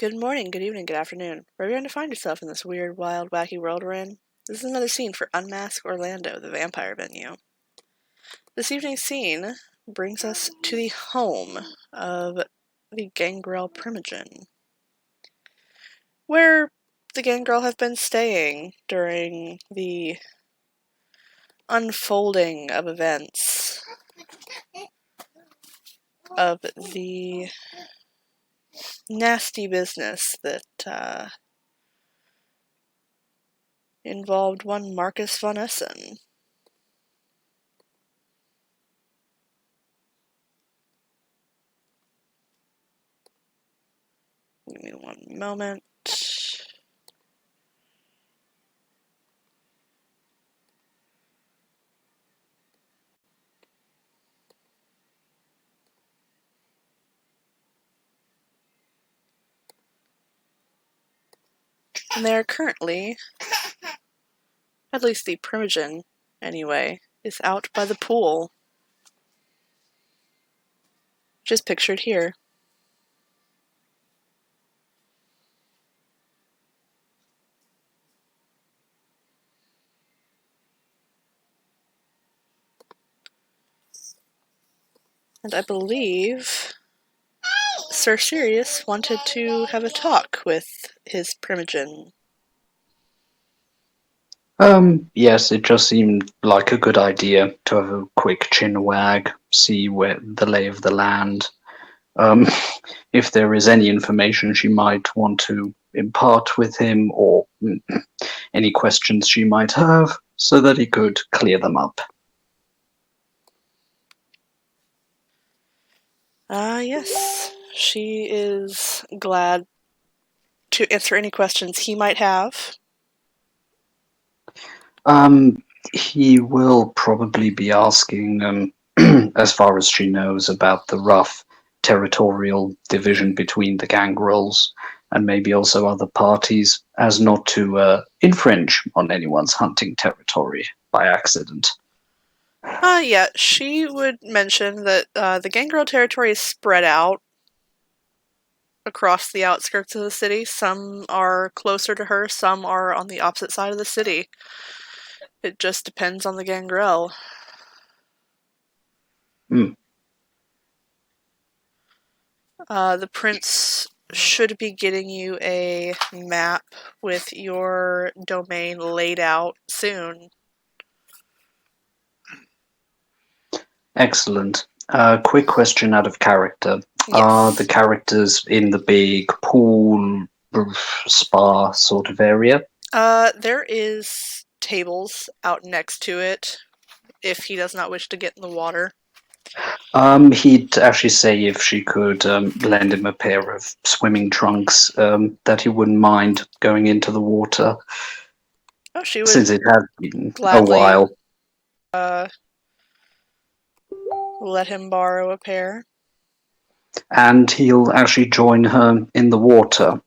Good morning, good evening, good afternoon. Wherever you're going to find yourself in this weird, wild, wacky world we're in, this is another scene for Unmask Orlando, the vampire venue. This evening's scene brings us to the home of the Gangrel Primogen, where the Gangrel have been staying during the unfolding of events of the nasty business that involved one Marcus von Essen. Give me one moment. And they are currently, at least the Primogen anyway, is out by the pool, which is pictured here. And I believe Sir Sirius wanted to have a talk with his Primogen. Yes, it just seemed like a good idea to have a quick chin wag, see where the lay of the land. Um, if there is any information she might want to impart with him, or any questions she might have, so that he could clear them up. Yes, she is glad to answer any questions he might have. He will probably be asking, as far as she knows, about the rough territorial division between the gangrels and maybe also other parties, as not to infringe on anyone's hunting territory by accident. Yeah, she would mention that the Gangrel territory is spread out across the outskirts of the city. Some are closer to her, some are on the opposite side of the city. It just depends on the Gangrel. Hmm. The prince should be getting you a map with your domain laid out soon. Excellent. Quick question out of character. Are the Yes. characters in the big pool, spa sort of area? There is tables out next to it if he does not wish to get in the water. He'd actually say if she could lend him a pair of swimming trunks, that he wouldn't mind going into the water, Oh, she would since it has been a gladly while. uh, let him borrow a pair. And he'll actually join her in the water,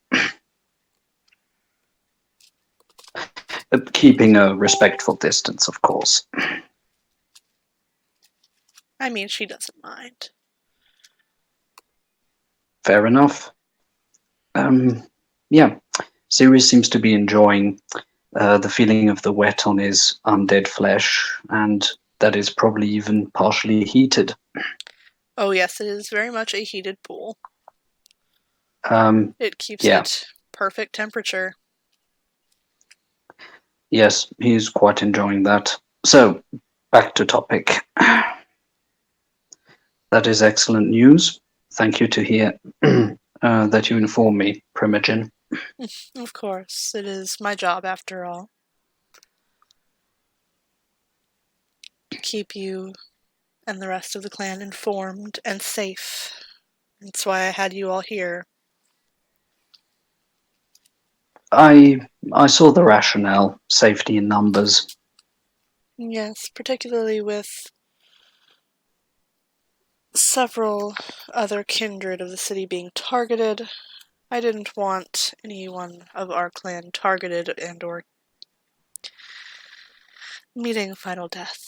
keeping a respectful distance, of course. I mean, she doesn't mind. Fair enough. Yeah, Sirius seems to be enjoying the feeling of the wet on his undead flesh, and that is probably even partially heated. Oh, yes, it is very much a heated pool. It keeps Yeah, it perfect temperature. yes, he's quite enjoying that. So, back to topic. That is excellent news. Thank you to hear that you inform me, Primogen. Of course, it is my job after all. Keep you and the rest of the clan informed and safe. That's why I had you all here. I saw the rationale, safety in numbers. Yes, particularly with several other kindred of the city being targeted. I didn't want anyone of our clan targeted and or meeting final death.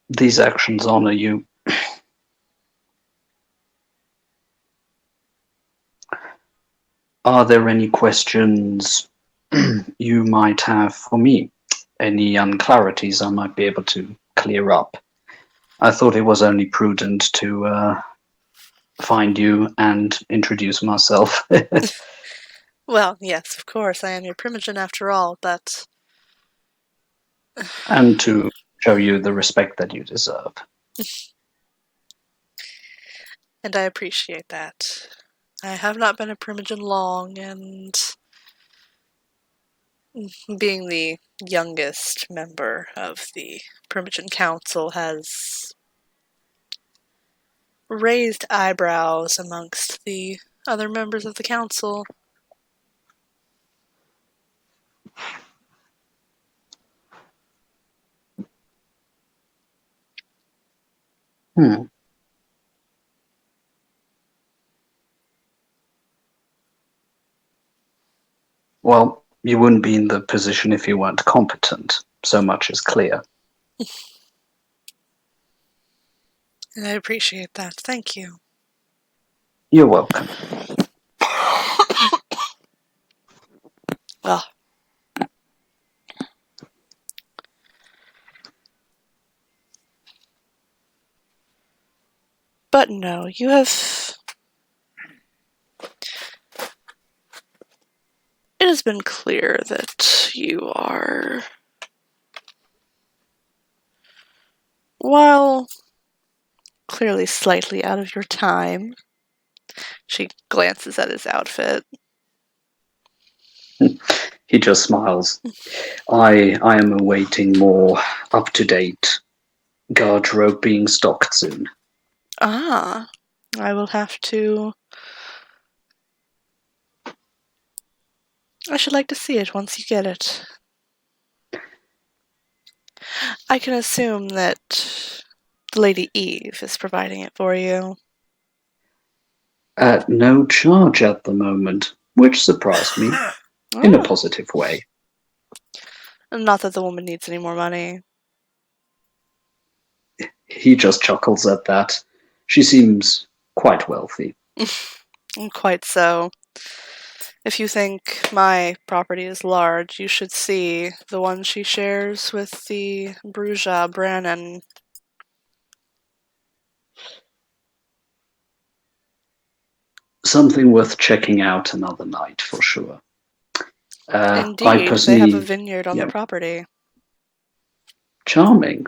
These actions honor you. Are there any questions you might have for me? Any unclarities I might be able to clear up? I thought it was only prudent to find you and introduce myself. Well, yes, of course, I am your primogen after all, but and to show you the respect that you deserve. and I appreciate that. I have not been a primogen long, and being the youngest member of the Primogen Council has raised eyebrows amongst the other members of the council. Hmm. Well, you wouldn't be in the position if you weren't competent. So much is clear. And I appreciate that. Thank you. You're welcome. Ah, but no, you have. It has been clear that you are. While clearly slightly out of your time, she glances at his outfit. He just smiles. I am awaiting more up-to-date garderobe being stocked soon. Ah, I will have to. I should like to see it once you get it. I can assume that Lady Eve is providing it for you. At no charge at the moment, which surprised me in a Ah, positive way. not that the woman needs any more money. He just chuckles at that. She seems quite wealthy. Quite so. If you think my property is large, you should see the one she shares with the Bruja Brannon. Something worth checking out another night for sure. I Indeed, they have a personally, vineyard on the yeah, property. charming.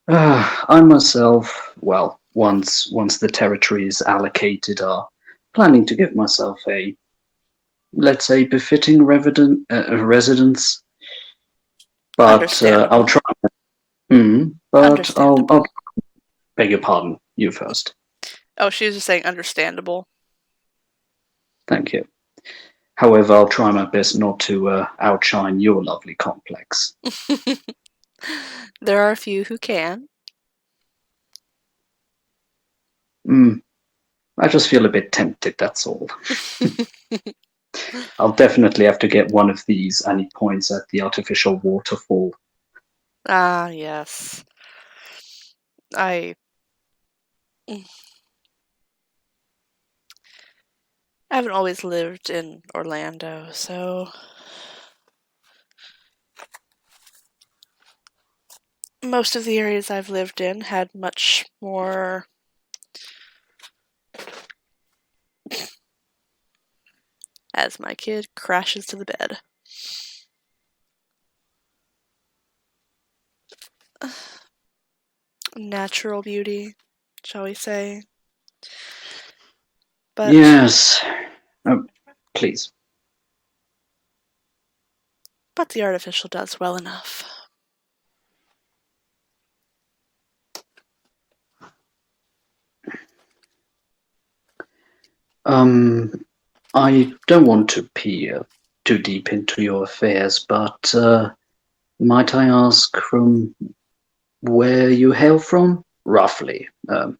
I myself, well, once the territory is allocated, are planning to give myself a, let's say, befitting residence. But I'll Understandable. try. But I'll Understandable. beg your pardon. You first. Oh, she was just saying understandable. Thank you. However, I'll try my best not to outshine your lovely complex. There are a few who can. Mm, I just feel a bit tempted, that's all. I'll definitely have to get one of these, and he points at the artificial waterfall. Ah, yes. I I haven't always lived in Orlando, so most of the areas I've lived in had much more as my kid crashes to the bed. Natural beauty, shall we say. But Yes. Oh, please. the artificial does well enough. Um, I don't want to peer too deep into your affairs, but might I ask from where you hail from? Roughly. No,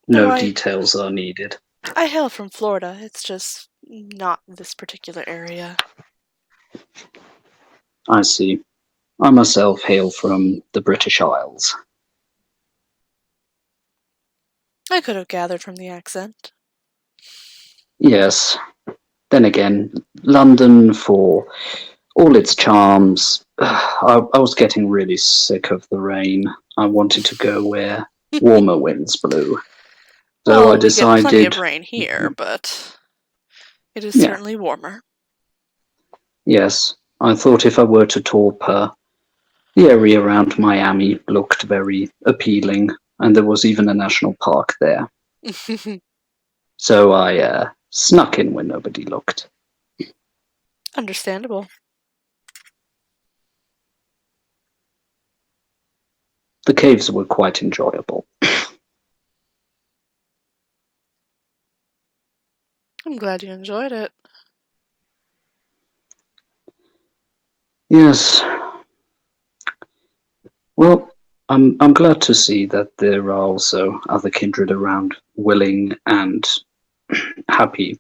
No details are needed. I hail from Florida. It's just not this particular area. I see. I myself hail from the British Isles. I could have gathered from the accent. Yes, Then again, London, for all its charms, I was getting really sick of the rain. I wanted to go where warmer winds blew. So I Well, we get plenty of decided, rain here, but it is yeah, certainly warmer. yes, I thought if I were to Torpor, the area around Miami looked very appealing, and there was even a national park there. So I snuck in when nobody looked. Understandable. The caves were quite enjoyable. I'm glad you enjoyed it. Yes, well, I'm glad to see that there are also other kindred around willing and happy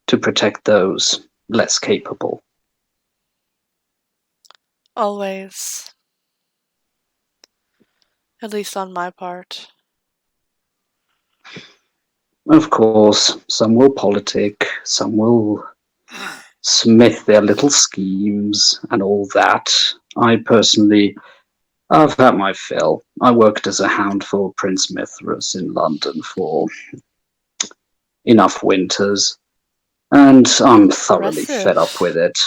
to protect those less capable. Always. At least on my part. Of course, some will politic, some will smith their little schemes and all that. I personally, I've had my fill. I worked as a hound for Prince Mithras in London for enough winters, and I'm thoroughly fed up Impressive. with it.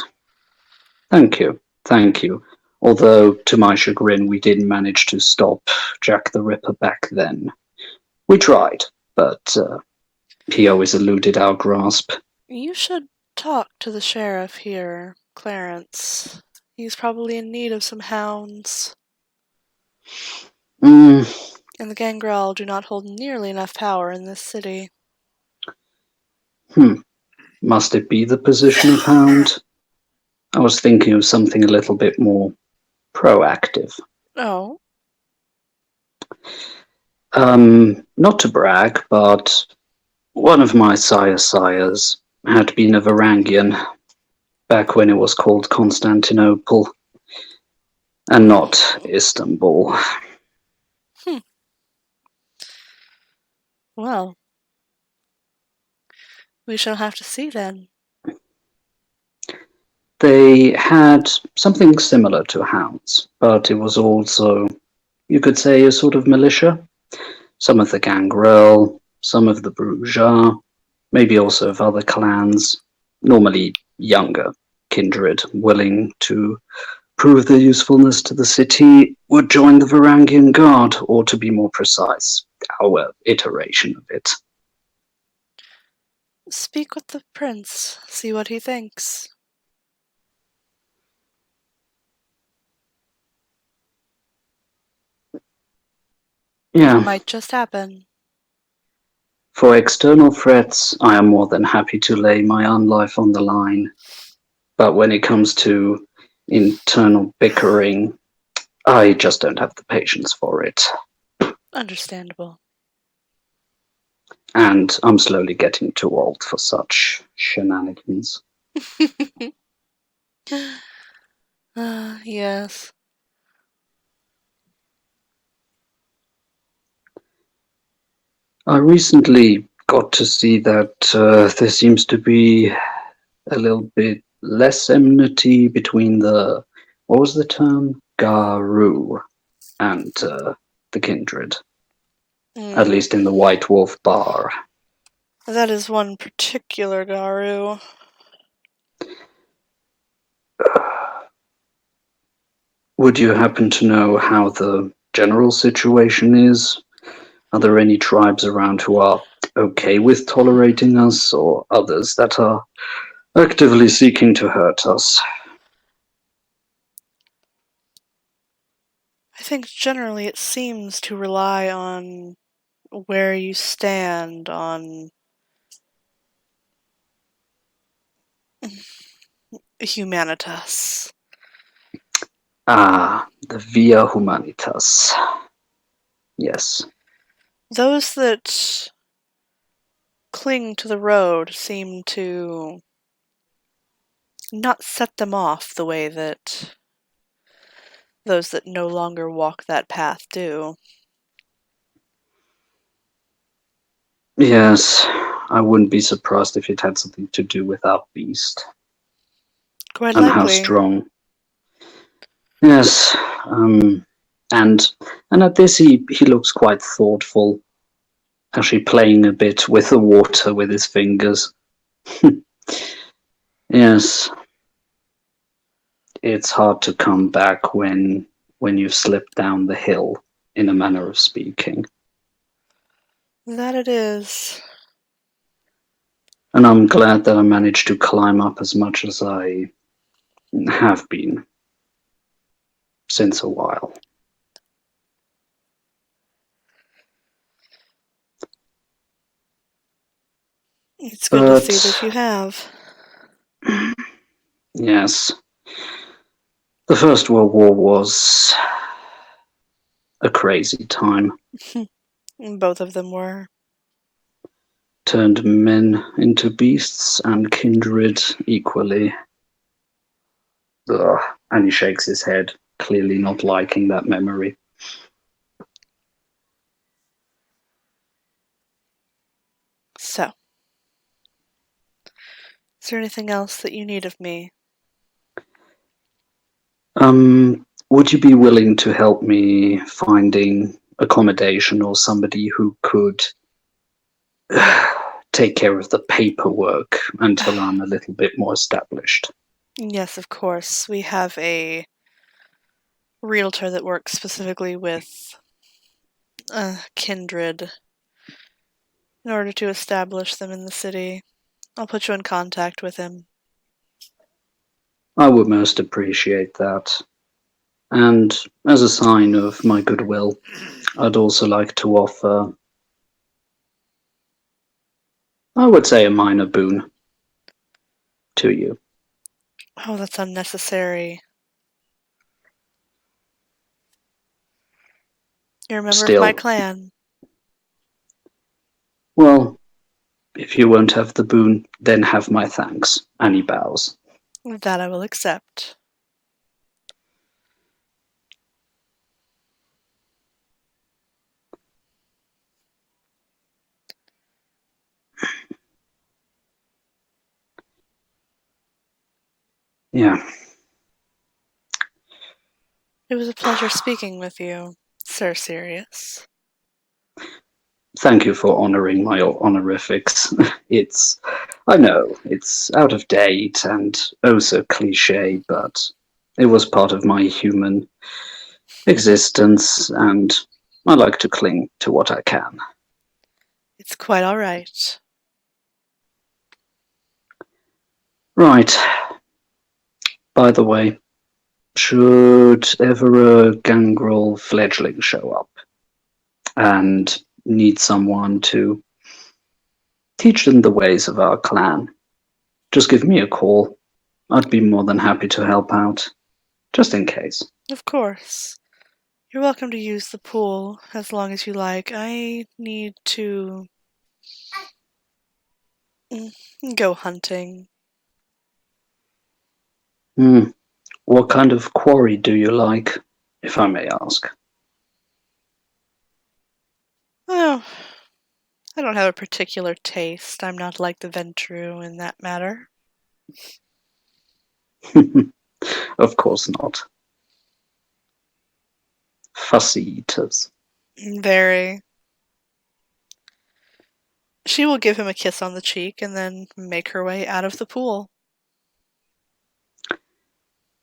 Thank you, thank you. Although, to my chagrin, we didn't manage to stop Jack the Ripper back then. We tried, but he always eluded our grasp. You should talk to the sheriff here, Clarence. He's probably in need of some hounds. Mm, And the Gangrel do not hold nearly enough power in this city. hmm. Must it be the position of hound? I was thinking of something a little bit more proactive. Oh, Not to brag, but one of my sires had been a Varangian back when it was called Constantinople and not Istanbul. hmm. Well, we shall have to see then. They had something similar to hounds, but it was also, you could say, a sort of militia. Some of the Gangrel, some of the Bruja, maybe also of other clans, normally younger kindred, willing to prove their usefulness to the city, would join the Varangian Guard, or to be more precise, our iteration of it. Speak with the prince, see what he thinks. It Yeah, might just happen. for external threats, I am more than happy to lay my own life on the line. But when it comes to internal bickering, I just don't have the patience for it. Understandable. And I'm slowly getting too old for such shenanigans. Yes. I recently got to see that there seems to be a little bit less enmity between the, what was the term? Garu and the kindred, at Mm. least in the White Wolf Bar. That is one particular Garu. Would you happen to know how the general situation is? Are there any tribes around who are okay with tolerating us, or others that are actively seeking to hurt us? I think generally it seems to rely on where you stand on humanitas. Ah, the Via Humanitas. Yes. Those that cling to the road seem to not set them off the way that those that no longer walk that path do. Yes, I wouldn't be surprised if it had something to do with our beast Quite and how likely. strong. Yes, um, and and at this he looks quite thoughtful, actually playing a bit with the water with his fingers. Yes, it's hard to come back when you've slipped down the hill, in a manner of speaking. That it is. And I'm glad that I managed to climb up as much as I have been since a while. It's good to see that But you have. yes, the First World War was a crazy time. Both of them were. Turned men into beasts and kindred equally. Ugh. And he shakes his head, clearly not liking that memory. So, is there anything else that you need of me? Would you be willing to help me finding accommodation or somebody who could take care of the paperwork until I'm a little bit more established? Yes, of course. We have a realtor that works specifically with kindred in order to establish them in the city. I'll put you in contact with him. I would most appreciate that. And as a sign of my goodwill, I'd also like to offer, I would say, a minor boon to you. Oh, that's unnecessary. You're a member of my Still, clan. well, if you won't have the boon, then have my thanks. And he bows. That I will accept. Yeah, It was a pleasure speaking with you, Sir Sirius. thank you for honoring my honorifics. It's, I know, it's out of date and oh so cliche, but it was part of my human existence, and I like to cling to what I can. It's quite all right. Right, by the way, should ever a gangrel fledgling show up and need someone to teach them the ways of our clan, just give me a call. I'd be more than happy to help out, just in case. Of course. You're welcome to use the pool as long as you like. I need to go hunting. Hmm. What kind of quarry do you like, if I may ask? Oh, I don't have a particular taste. I'm not like the Ventru in that matter. Of course not. Fussy eaters. Very. She will give him a kiss on the cheek and then make her way out of the pool.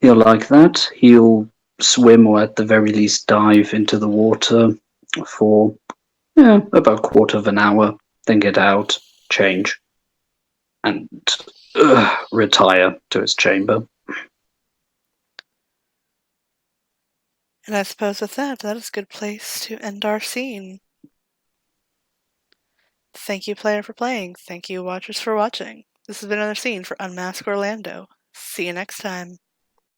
He'll like that. He'll swim or at the very least dive into the water for about a quarter of an hour, then get out, change, and retire to his chamber. And I suppose with that, that is a good place to end our scene. Thank you, player, for playing. Thank you, watchers, for watching. This has been another scene for Unmask Orlando. See you next time.